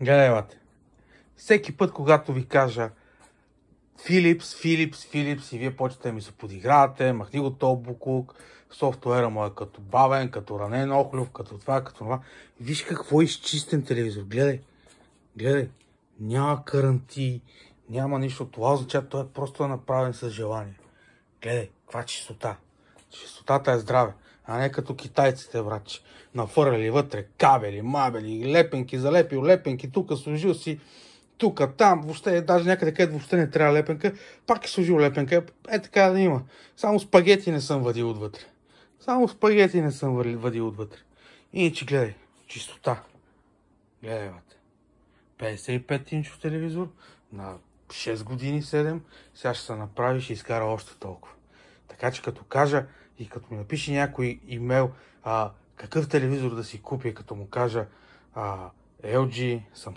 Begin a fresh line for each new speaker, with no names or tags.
Гледай, бате. Всеки път, когато ви кажа Philips и вие почвате да ми се подигравате, махни го този буклук, софтуера му е като бавен, като ранен охлюв, като това, като това. Виж какво изчистен телевизор. Гледай. Няма карантии, няма нищо. Това означава, той е просто направен с желание. Гледай, каква чистота. Чистотата е здраве, а не като китайците, братче. Нафърляли вътре кабели, мабели, лепенки, залепил лепенки, тук служил си, тук, там, въобще, даже някъде където въобще не трябва лепенка, пак е служил лепенка. Е така да има. Само спагети не съм вадил отвътре. Иначе гледай, чистота. Гледай, бате. 55-инчов телевизор на 6 години, 7, сега ще се направи, ще изкара още толкова. Така че като кажа и като ми напише някой имейл какъв телевизор да си купя, като му кажа LG, Samsung,